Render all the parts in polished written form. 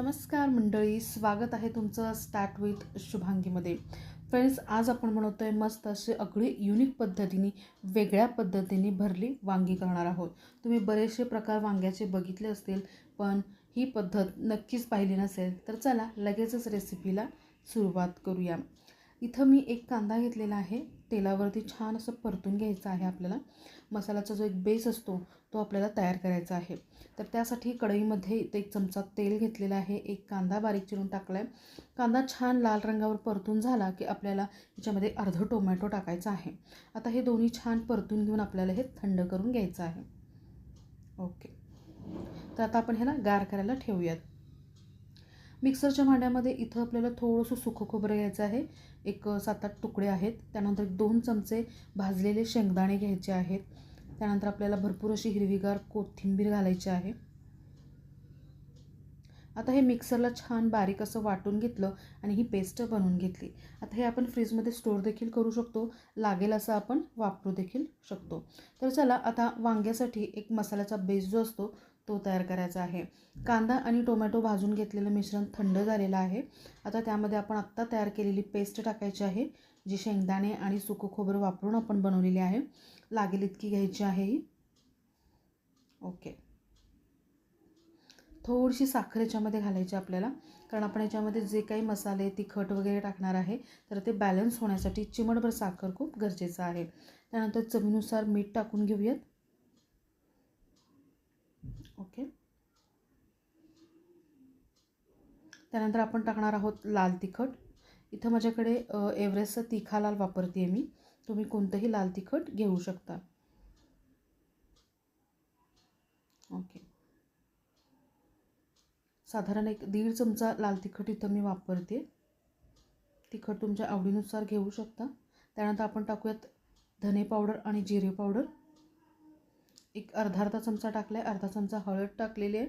नमस्कार मंडळी, स्वागत आहे तुमचं स्टार्ट विथ शुभांगीमध्ये. फ्रेंड्स, आज आपण बनवतो आहे मस्त असे अगदी युनिक पद्धतीने, वेगळ्या पद्धतीने भरली वांगी करणार आहोत. तुम्ही बरेचसे प्रकार वांग्याचे बघितले असतील, पण ही पद्धत नक्कीच पाहिली नसेल. तर चला लगेचच रेसिपीला सुरुवात करूया. इथं मी एक कांदा घेतलेला आहे. तेलावरती छान असं परतून घ्यायचं आहे आपल्याला. मसाल्याचा जो एक बेस असतो तो आपल्याला तयार करायचा आहे. तर त्यासाठी कढईमध्ये इथे 1 चमचा तेल घेतलेला आहे. एक कांदा बारीक चिरून टाकला आहे. कांदा छान लाल रंगावर परतून झाला की आपल्याला याच्यामध्ये अर्धा टोमॅटो टाकायचा आहे. आता हे दोन्ही छान परतून घेऊन आपल्याला हे थंड करून घ्यायचं आहे. ओके, तर आता आपण ह्याला गार करायला ठेवूयात. मिक्सरच्या भांड्यामध्ये इथं आपल्याला थोडंसं सुकं खोबरं घ्यायचं आहे. एक 7-8 तुकडे आहेत. त्यानंतर 2 चमचे भाजलेले शेंगदाणे घ्यायचे आहेत. त्यानंतर आपल्याला भरपूर अशी हिरवीगार कोथिंबीर घालायची आहे. आता हे मिक्सरला छान बारीक असं वाटून घेतलं आणि ही पेस्ट बनवून घेतली. आता हे आपण फ्रीजमध्ये स्टोअर देखील करू शकतो, लागेल असं आपण वापरू देखील शकतो. तर चला आता वांग्यासाठी एक मसाल्याचा बेस जो असतो तो तयार करायचा आहे. कांदा आणि टोमॅटो भाजून घेतलेलं मिश्रण थंड झालेलं आहे. आता त्यामध्ये आपण आत्ता तयार केलेली पेस्ट टाकायची आहे, जी शेंगदाणे आणि सुकं खोबरं वापरून आपण बनवलेली आहे. लागेल इतकी घ्यायची आहे ही. ओके, थोडीशी साखर याच्यामध्ये घालायची आपल्याला, कारण आपण याच्यामध्ये जे काही मसाले तिखट वगैरे टाकणार आहे तर ते बॅलन्स होण्यासाठी चिमटभर साखर खूप गरजेचं आहे. त्यानंतर चवीनुसार मीठ टाकून घेऊयात. ओके, त्यानंतर आपण टाकणार आहोत लाल तिखट. इथं माझ्याकडे एव्हरेस्टचा तिखा लाल वापरते मी. तुम्ही कोणतंही लाल तिखट घेऊ शकता. ओके, साधारण एक 1.5 चमचा लाल तिखट इथं मी वापरते. तिखट तुमच्या आवडीनुसार घेऊ शकता. त्यानंतर आपण टाकूयात धने पावडर आणि जिरे पावडर. एक अर्धा चमचा टाकला आहे. अर्धा चमचा हळद टाकलेली आहे.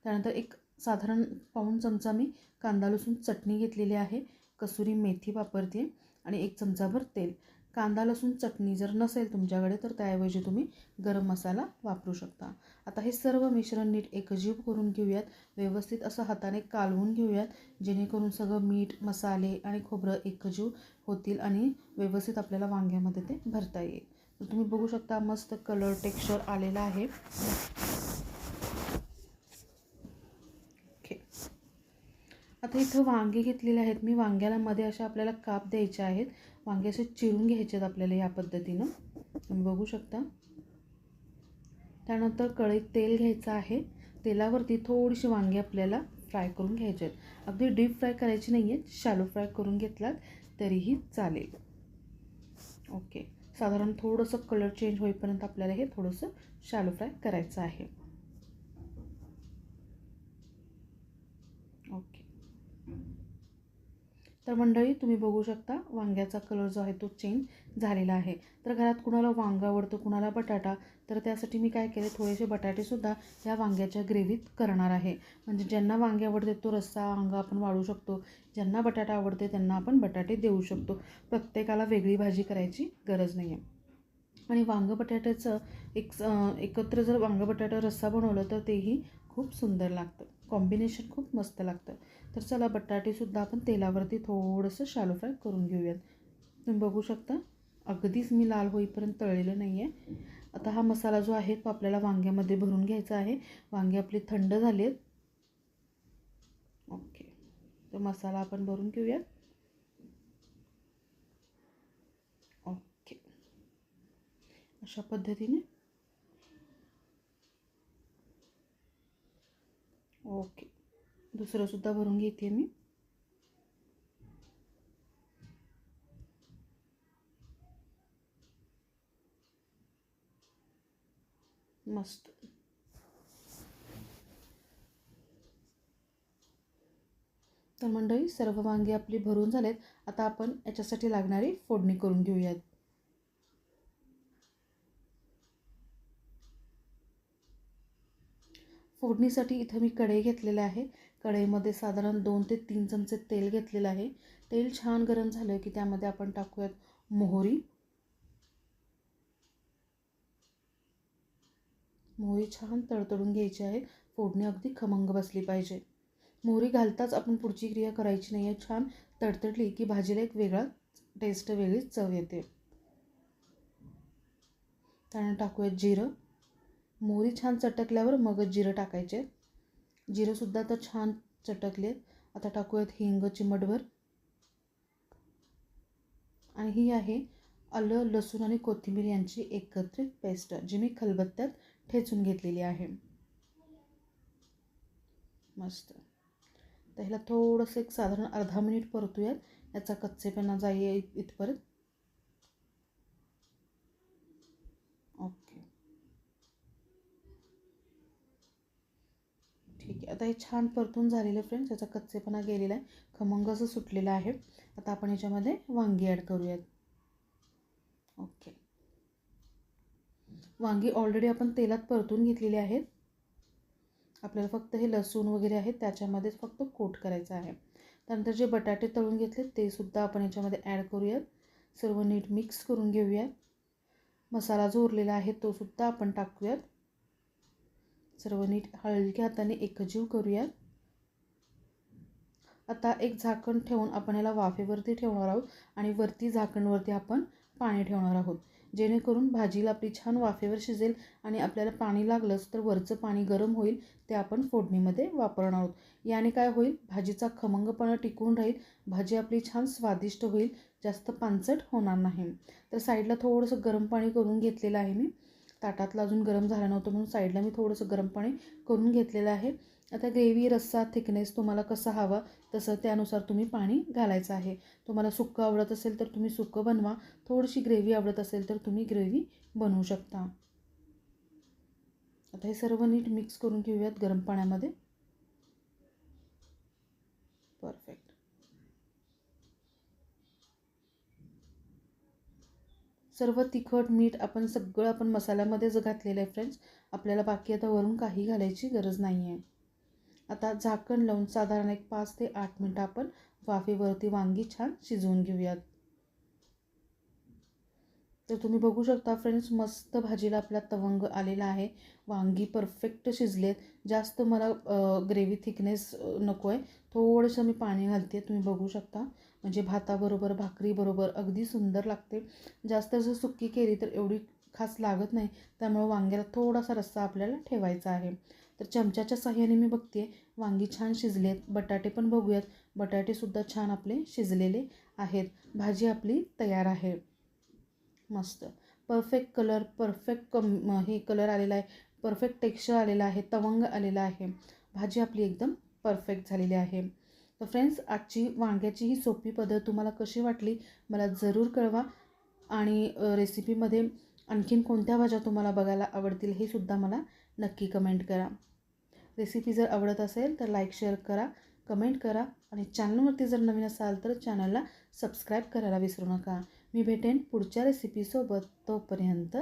त्यानंतर एक साधारण पाऊण चमचा मी कांदा लसूण चटणी घेतलेली आहे. कसुरी मेथी वापरते आणि 1 चमचाभर तेल. कांदा लसूण चटणी जर नसेल तुमच्याकडे तर त्याऐवजी तुम्ही गरम मसाला वापरू शकता. आता हे सर्व मिश्रण नीट एकजीव करून घेऊयात. व्यवस्थित असं हाताने कालवून घेऊयात, जेणेकरून सगळं मीठ, मसाले आणि खोबरं एकजीव होतील आणि व्यवस्थित आपल्याला वांग्यामध्ये ते भरता येईल. तर तुम्ही बघू शकता मस्त कलर टेक्स्चर आलेला आहे. ओके, आता इथं वांगे घेतलेले आहेत मी. वांग्याला मध्ये अशा आपल्याला काप द्यायचे आहेत. वांगे असे चिरून घ्यायचे आहेत आपल्याला या पद्धतीनं, तुम्ही बघू शकता. त्यानंतर कढईत तेल घ्यायचं आहे. तेलावरती थोडीशी वांगी आपल्याला फ्राय करून घ्यायचे आहेत. अगदी डीप फ्राय करायची नाही आहेत, शॅलो फ्राय करून घेतलात तरीही चालेल. ओके, साधारण थोडंसं कलर चेंज होईपर्यंत आपल्याला हे थोडंसं शॅलो फ्राय करायचं आहे. ओके, तर मंडळी तुम्ही बघू शकता वांग्याचा कलर जो आहे तो चेंज झालेला आहे. तर घरात कुणाला वांगा आवडतं, कुणाला बटाटा, तर त्यासाठी मी काय केले, थोडेसे बटाटेसुद्धा या वांग्याच्या ग्रेव्हीत करणार आहे. म्हणजे ज्यांना वांगे आवडते तो रस्सा वांगा आपण वाढू शकतो, ज्यांना बटाटा आवडते त्यांना आपण बटाटे देऊ शकतो. प्रत्येकाला वेगळी भाजी करायची गरज नाही आहे. आणि वांगं बटाट्याचं एकत्र जर वांगं बटाटा रस्सा बनवलं तर तेही खूप सुंदर लागतं. कॉम्बिनेशन खूप मस्त लागतं. तर चला बटाटेसुद्धा आपण तेलावरती थोडंसं शॅलो फ्राय करून घेऊयात. तुम्ही बघू शकता अगदीच मी लाल होईपर्यंत तळलेलं नाही आहे. आता हा मसाला जो आहे तो आपल्याला वांग्यामध्ये भरून घ्यायचा आहे. वांगे आपली थंड झाली आहेत. ओके, तो मसाला आपण भरून घेऊयात. ओके, अशा पद्धतीने. ओके, दुसरंसुद्धा भरून घेते मी. मस्त. तर मंडळी सर्व वांगी आपली भरून झालेत. आता आपण याच्यासाठी लागणारी फोडणी करून घेऊयात. फोडणीसाठी इथं मी कढई घेतलेलं आहे. कढईमध्ये साधारण 2 ते 3 चमचे तेल घेतलेलं आहे. तेल छान गरम झालं की त्यामध्ये आपण टाकूयात मोहरी. मोहरी छान तडतडून घ्यायची आहे. फोडणी अगदी खमंग बसली पाहिजे. मोहरी घालताच आपण पुढची क्रिया करायची नाही आहे. छान तडतडली की भाजीला एक वेगळा टेस्ट, वेगळीच चव येते. त्यानंतर टाकूयात जिरं. मोहरी छान चटकल्यावर मगच जिरं टाकायचे. जिरंसुद्धा आता छान चटकले. आता टाकूयात हिंग चिमटभर. आणि ही आहे आलं, लसूण आणि कोथिंबीर यांची एकत्रित पेस्ट, जी मी खलबत्त्यात ठेचून घेतलेली आहे. मस्त. तर ह्याला थोडंसं एक साधारण अर्धा मिनिट परतूयात, याचा कच्चेपणा जाई इथपर्यंत. ओके, ठीक आहे. आता हे छान परतून झालेलं फ्रेंड्स, याचा कच्चेपणा गेलेला आहे, खमंग असं सुटलेलं आहे. आता आपण याच्यामध्ये वांगी ॲड करूयात. ओके, वांगी ऑलरेडी आपण तेलात परतून घेतलेली आहेत. आपल्याला फक्त हे लसूण वगैरे आहे त्याच्यामध्येच फक्त कोट करायचं आहे. त्यानंतर जे बटाटे तळून घेतले ते सुद्धा आपण याच्यामध्ये ॲड करूयात. सर्व नीट मिक्स करून घेऊयात. मसाला जो उरलेला आहे तो सुद्धा आपण टाकूयात. सर्व नीट हलक्या हाताने एकजीव करूयात. आता एक झाकण ठेवून आपण याला वाफेवरती ठेवणार आहोत आणि वरती झाकणवरती आपण पाणी ठेवणार आहोत, जेणेकरून भाजीला आपली छान वाफेवर शिजेल आणि आपल्याला पाणी लागलंच तर वरचं पाणी गरम होईल, ते आपण फोडणीमध्ये वापरणार आहोत. याने काय होईल, भाजीचा खमंगपणा टिकून राहील, भाजी आपली छान स्वादिष्ट होईल, जास्त पांचट होणार नाही. तर साईडला थोडंसं गरम पाणी करून घेतलेलं आहे मी. ताटातलं अजून गरम झालं नव्हतं म्हणून साईडला मी थोडंसं गरम पाणी करून घेतलेलं आहे. आता ग्रेव्ही, रस्सा, थिकनेस तुम्हाला कसा हवा तसं त्यानुसार तुम्ही पाणी घालायचं आहे. तुम्हाला सुक्कं आवडत असेल तर तुम्ही सुक्कं बनवा, थोडीशी ग्रेव्ही आवडत असेल तर तुम्ही ग्रेव्ही बनवू शकता. आता हे सर्व नीट मिक्स करून घेऊयात गरम पाण्यामध्ये. परफेक्ट. सर्व तिखट, मीठ आपण सगळं आपण मसाल्यामध्येच घातलेलं आहे फ्रेंड्स. आपल्याला बाकी आता वरून काही घालायची गरज नाही आहे. आता झाकण लावून साधारण एक 5 ते 8 मिनटं आपण वाफेवरती वांगी छान शिजवून घेऊयात. तर तुम्ही बघू शकता फ्रेंड्स, मस्त भाजीला आपला तवंग आलेला आहे. वांगी परफेक्ट शिजलेत. जास्त मला ग्रेव्ही थिकनेस नको आहे, थोडंसं मी पाणी घालते. तुम्ही बघू शकता, म्हणजे भाताबरोबर, भाकरीबरोबर अगदी सुंदर लागते. जास्त जर सुक्की केली तर एवढी खास लागत नाही, त्यामुळे वांग्याला थोडासा रस्सा आपल्याला ठेवायचा आहे. तर चमच्याच्या साह्याने मी बघते वांगी छान शिजलेत. बटाटे पण बघूयात, बटाटेसुद्धा छान आपले शिजलेले आहेत. भाजी आपली तयार आहे. मस्त परफेक्ट कलर, परफेक्ट हे कलर आलेला आहे, परफेक्ट टेक्स्चर आलेला आहे, तवंग आलेला आहे. भाजी आपली एकदम परफेक्ट झालेली आहे. तर फ्रेंड्स, आजची वांग्याची ही सोपी पद्धत तुम्हाला कशी वाटली मला जरूर कळवा. आणि रेसिपीमध्ये आणखीन कोणत्या भाज्या तुम्हाला बघायला आवडतील हे सुद्धा मला नक्की कमेंट करा. रेसिपी जर आवडत असेल तर लाईक, शेअर करा, कमेंट करा आणि चॅनलवरती जर नवीन असाल तर चॅनलला सबस्क्राईब करायला विसरू नका. मी भेटेन पुढच्या रेसिपीसोबत. तोपर्यंत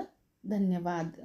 धन्यवाद.